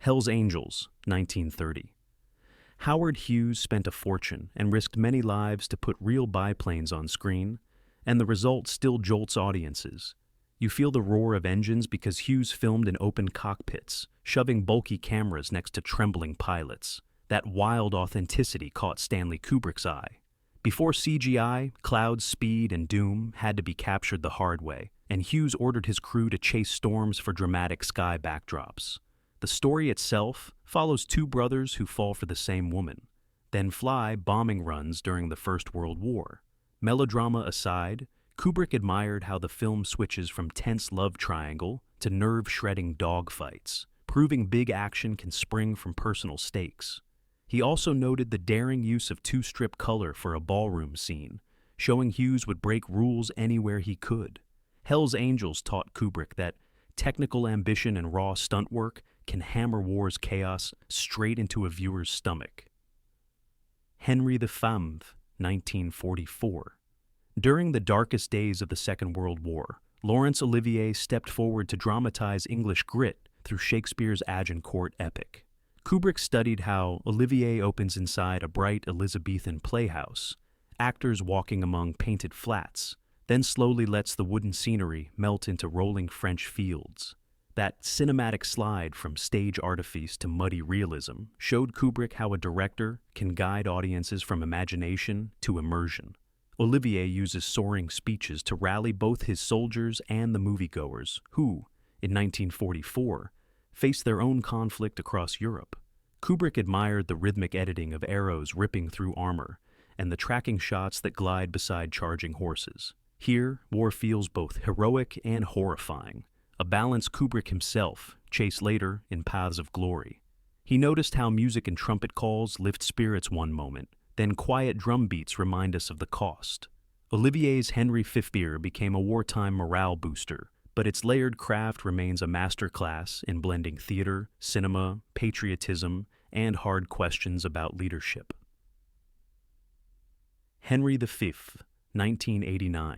Hell's Angels, 1930. Howard Hughes spent a fortune and risked many lives to put real biplanes on screen, and the result still jolts audiences. You feel the roar of engines because Hughes filmed in open cockpits, shoving bulky cameras next to trembling pilots. That wild authenticity caught Stanley Kubrick's eye. Before CGI, clouds, speed, and doom had to be captured the hard way, and Hughes ordered his crew to chase storms for dramatic sky backdrops. The story itself follows two brothers who fall for the same woman, then fly bombing runs during the First World War. Melodrama aside, Kubrick admired how the film switches from tense love triangle to nerve-shredding dogfights, proving big action can spring from personal stakes. He also noted the daring use of two-strip color for a ballroom scene, showing Hughes would break rules anywhere he could. Hell's Angels taught Kubrick that technical ambition and raw stunt work can hammer war's chaos straight into a viewer's stomach. Henry V, 1944. During the darkest days of the Second World War, Laurence Olivier stepped forward to dramatize English grit through Shakespeare's Agincourt epic. Kubrick studied how Olivier opens inside a bright Elizabethan playhouse, actors walking among painted flats, then slowly lets the wooden scenery melt into rolling French fields. That cinematic slide from stage artifice to muddy realism showed Kubrick how a director can guide audiences from imagination to immersion. Olivier uses soaring speeches to rally both his soldiers and the moviegoers who, in 1944, faced their own conflict across Europe. Kubrick admired the rhythmic editing of arrows ripping through armor and the tracking shots that glide beside charging horses. Here, war feels both heroic and horrifying, a balance Kubrick himself chased later in Paths of Glory. He noticed how music and trumpet calls lift spirits one moment, then quiet drum beats remind us of the cost. Olivier's Henry V became a wartime morale booster, but its layered craft remains a masterclass in blending theater, cinema, patriotism, and hard questions about leadership. Henry V, 1989.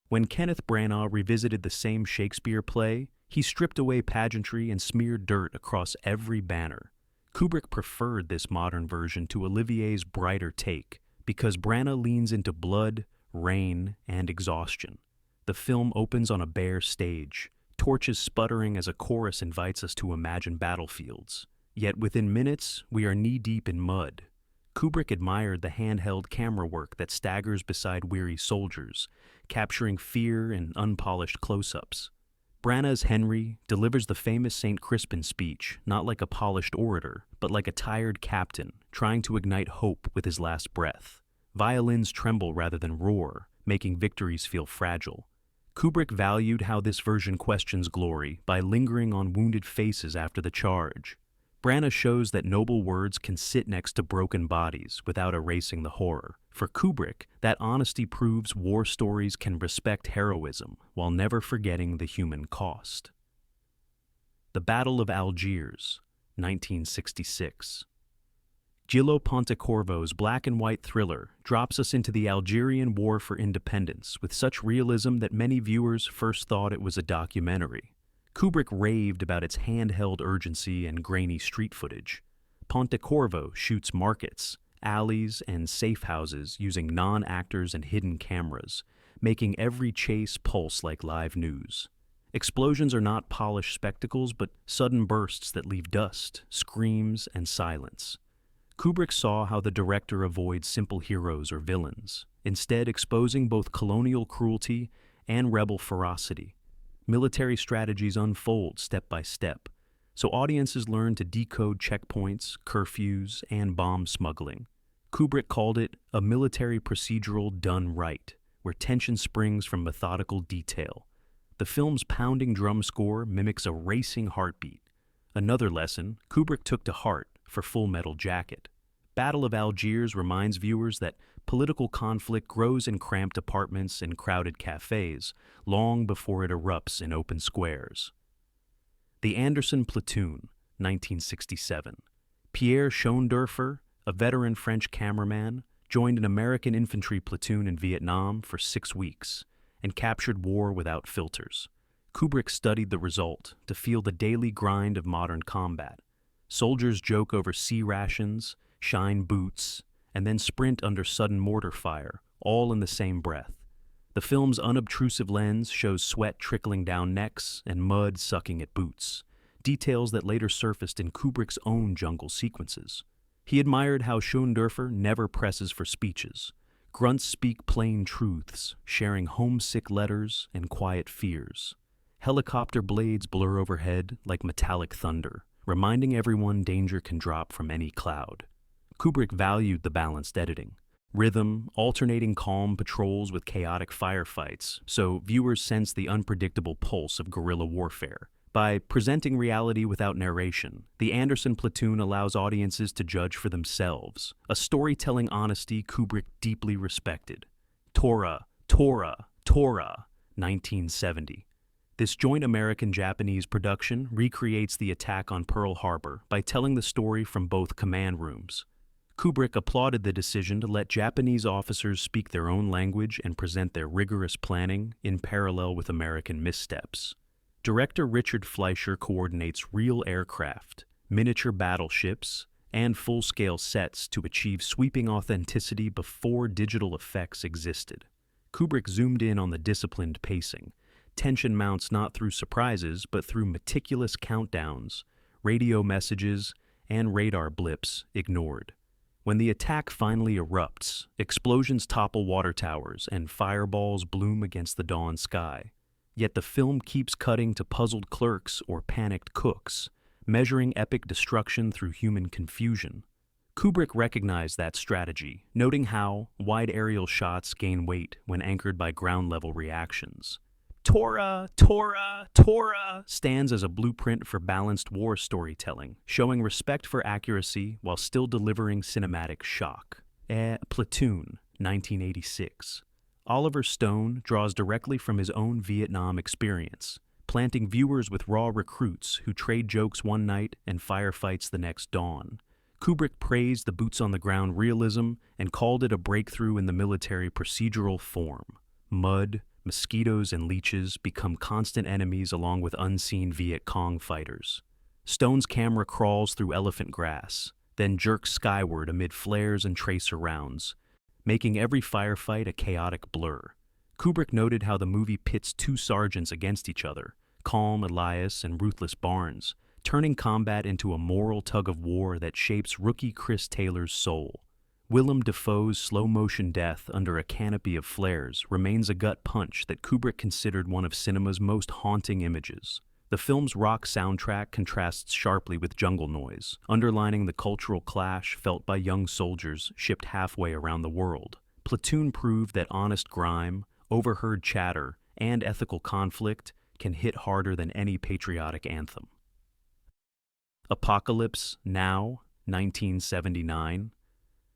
When Kenneth Branagh revisited the same Shakespeare play, he stripped away pageantry and smeared dirt across every banner. Kubrick preferred this modern version to Olivier's brighter take because Branagh leans into blood, rain, and exhaustion. The film opens on a bare stage, torches sputtering as a chorus invites us to imagine battlefields. Yet within minutes, we are knee-deep in mud. Kubrick admired the handheld camera work that staggers beside weary soldiers, capturing fear in unpolished close-ups. Branagh's Henry delivers the famous St. Crispin speech not like a polished orator, but like a tired captain trying to ignite hope with his last breath. Violins tremble rather than roar, making victories feel fragile. Kubrick valued how this version questions glory by lingering on wounded faces after the charge. Branagh shows that noble words can sit next to broken bodies without erasing the horror. For Kubrick, that honesty proves war stories can respect heroism while never forgetting the human cost. The Battle of Algiers, 1966. Gillo Pontecorvo's black and white thriller drops us into the Algerian War for Independence with such realism that many viewers first thought it was a documentary. Kubrick raved about its handheld urgency and grainy street footage. Pontecorvo shoots markets, alleys, and safe houses using non-actors and hidden cameras, making every chase pulse like live news. Explosions are not polished spectacles, but sudden bursts that leave dust, screams, and silence. Kubrick saw how the director avoids simple heroes or villains, instead exposing both colonial cruelty and rebel ferocity. Military strategies unfold step by step, so audiences learn to decode checkpoints, curfews, and bomb smuggling. Kubrick called it a military procedural done right, where tension springs from methodical detail. The film's pounding drum score mimics a racing heartbeat. Another lesson Kubrick took to heart for Full Metal Jacket. Battle of Algiers reminds viewers that political conflict grows in cramped apartments and crowded cafes long before it erupts in open squares. The Anderson Platoon, 1967. Pierre Schoendorfer, a veteran French cameraman, joined an American infantry platoon in Vietnam for 6 weeks and captured war without filters. Kubrick studied the result to feel the daily grind of modern combat. Soldiers joke over sea rations, shine boots, and then sprint under sudden mortar fire, all in the same breath. The film's unobtrusive lens shows sweat trickling down necks and mud sucking at boots, details that later surfaced in Kubrick's own jungle sequences. He admired how Schoendorfer never presses for speeches. Grunts speak plain truths, sharing homesick letters and quiet fears. Helicopter blades blur overhead like metallic thunder, reminding everyone danger can drop from any cloud. Kubrick valued the balanced editing. Rhythm, alternating calm patrols with chaotic firefights, so viewers sense the unpredictable pulse of guerrilla warfare. By presenting reality without narration, the Anderson Platoon allows audiences to judge for themselves, a storytelling honesty Kubrick deeply respected. Torah, Tora, Tora, 1970. This joint American-Japanese production recreates the attack on Pearl Harbor by telling the story from both command rooms. Kubrick applauded the decision to let Japanese officers speak their own language and present their rigorous planning in parallel with American missteps. Director Richard Fleischer coordinates real aircraft, miniature battleships, and full-scale sets to achieve sweeping authenticity before digital effects existed. Kubrick zoomed in on the disciplined pacing. Tension mounts not through surprises, but through meticulous countdowns, radio messages, and radar blips ignored. When the attack finally erupts, explosions topple water towers and fireballs bloom against the dawn sky. Yet the film keeps cutting to puzzled clerks or panicked cooks, measuring epic destruction through human confusion. Kubrick recognized that strategy, noting how wide aerial shots gain weight when anchored by ground-level reactions. Torah, Torah, Torah stands as a blueprint for balanced war storytelling, showing respect for accuracy while still delivering cinematic shock. Platoon, 1986. Oliver Stone draws directly from his own Vietnam experience, planting viewers with raw recruits who trade jokes one night and firefights the next dawn. Kubrick praised the boots-on-the-ground realism and called it a breakthrough in the military procedural form. Mud, mosquitoes, and leeches become constant enemies along with unseen Viet Cong fighters. Stone's camera crawls through elephant grass, then jerks skyward amid flares and tracer rounds, making every firefight a chaotic blur. Kubrick noted how the movie pits two sergeants against each other, calm Elias and ruthless Barnes, turning combat into a moral tug-of-war that shapes rookie Chris Taylor's soul. Willem Dafoe's slow-motion death under a canopy of flares remains a gut punch that Kubrick considered one of cinema's most haunting images. The film's rock soundtrack contrasts sharply with jungle noise, underlining the cultural clash felt by young soldiers shipped halfway around the world. Platoon proved that honest grime, overheard chatter, and ethical conflict can hit harder than any patriotic anthem. Apocalypse Now, 1979.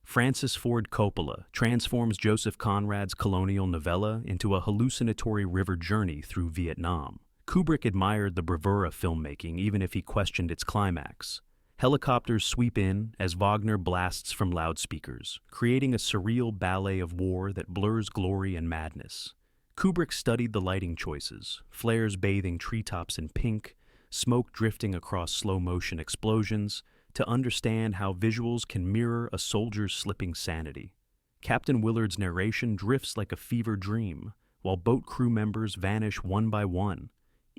Francis Ford Coppola transforms Joseph Conrad's colonial novella into a hallucinatory river journey through Vietnam. Kubrick admired the bravura filmmaking even if he questioned its climax. Helicopters sweep in as Wagner blasts from loudspeakers, creating a surreal ballet of war that blurs glory and madness. Kubrick studied the lighting choices, flares bathing treetops in pink, smoke drifting across slow-motion explosions, to understand how visuals can mirror a soldier's slipping sanity. Captain Willard's narration drifts like a fever dream, while boat crew members vanish one by one,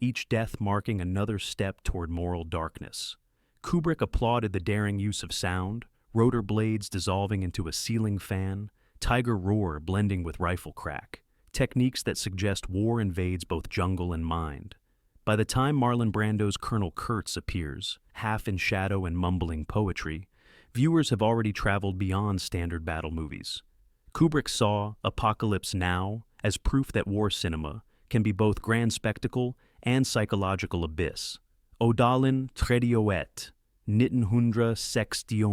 each death marking another step toward moral darkness. Kubrick applauded the daring use of sound, rotor blades dissolving into a ceiling fan, tiger roar blending with rifle crack, techniques that suggest war invades both jungle and mind. By the time Marlon Brando's Colonel Kurtz appears, half in shadow and mumbling poetry, viewers have already traveled beyond standard battle movies. Kubrick saw Apocalypse Now as proof that war cinema can be both grand spectacle and psychological abyss. Odalin Tredioet, 1960.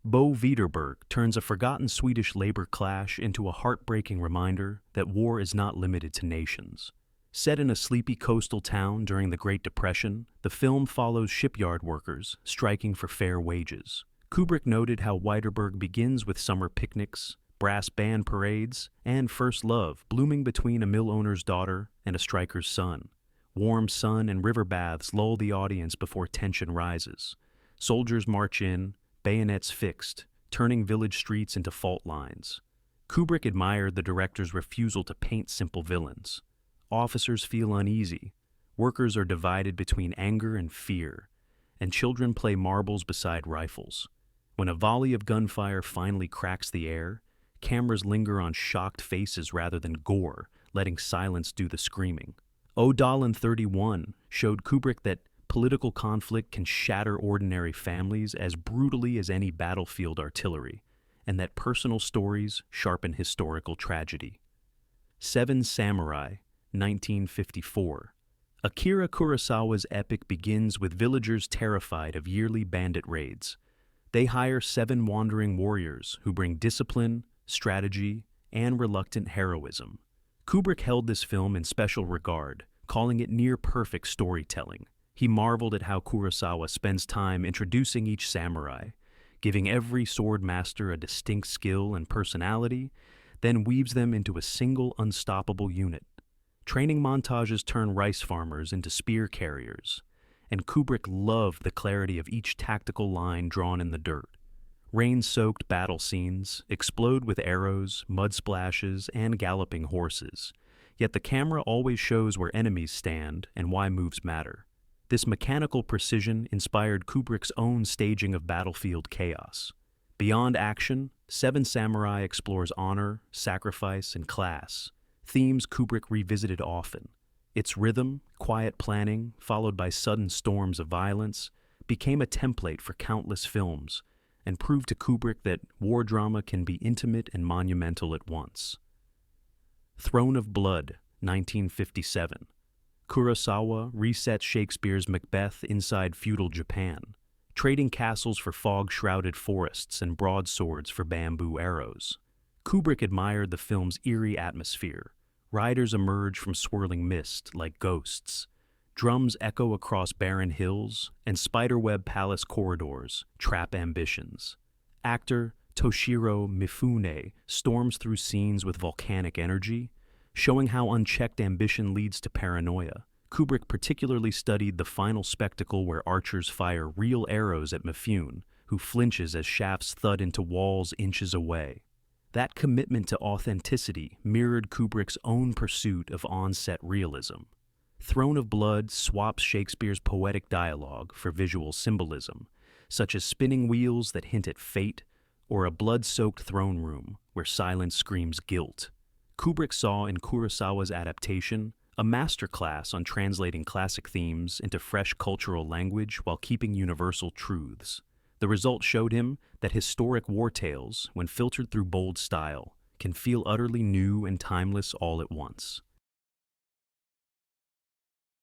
Bo Widerberg turns a forgotten Swedish labor clash into a heartbreaking reminder that war is not limited to nations. Set in a sleepy coastal town during the Great Depression, the film follows shipyard workers striking for fair wages. Kubrick noted how Widerberg begins with summer picnics, brass band parades, and first love blooming between a mill owner's daughter and a striker's son. Warm sun and river baths lull the audience before tension rises. Soldiers march in, bayonets fixed, turning village streets into fault lines. Kubrick admired the director's refusal to paint simple villains. Officers feel uneasy. Workers are divided between anger and fear, and children play marbles beside rifles. When a volley of gunfire finally cracks the air, cameras linger on shocked faces rather than gore, letting silence do the screaming. O'Donnell 31 showed Kubrick that political conflict can shatter ordinary families as brutally as any battlefield artillery, and that personal stories sharpen historical tragedy. Seven Samurai, 1954. Akira Kurosawa's epic begins with villagers terrified of yearly bandit raids. They hire 7 wandering warriors who bring discipline, strategy, and reluctant heroism. Kubrick held this film in special regard, calling it near-perfect storytelling. He marveled at how Kurosawa spends time introducing each samurai, giving every sword master a distinct skill and personality, then weaves them into a single unstoppable unit. Training montages turn rice farmers into spear carriers, and Kubrick loved the clarity of each tactical line drawn in the dirt. Rain-soaked battle scenes explode with arrows, mud splashes, and galloping horses, yet the camera always shows where enemies stand and why moves matter. This mechanical precision inspired Kubrick's own staging of battlefield chaos. Beyond action, Seven Samurai explores honor, sacrifice, and class, themes Kubrick revisited often. Its rhythm, quiet planning, followed by sudden storms of violence, became a template for countless films, and proved to Kubrick that war drama can be intimate and monumental at once. Throne of Blood, 1957. Kurosawa resets Shakespeare's Macbeth inside feudal Japan, trading castles for fog-shrouded forests and broadswords for bamboo arrows. Kubrick admired the film's eerie atmosphere. Riders emerge from swirling mist like ghosts. Drums echo across barren hills, and spiderweb palace corridors trap ambitions. Actor Toshiro Mifune storms through scenes with volcanic energy, showing how unchecked ambition leads to paranoia. Kubrick particularly studied the final spectacle where archers fire real arrows at Mifune, who flinches as shafts thud into walls inches away. That commitment to authenticity mirrored Kubrick's own pursuit of on-set realism. Throne of Blood swaps Shakespeare's poetic dialogue for visual symbolism, such as spinning wheels that hint at fate, or a blood-soaked throne room where silence screams guilt. Kubrick saw in Kurosawa's adaptation a masterclass on translating classic themes into fresh cultural language while keeping universal truths. The result showed him that historic war tales, when filtered through bold style, can feel utterly new and timeless all at once.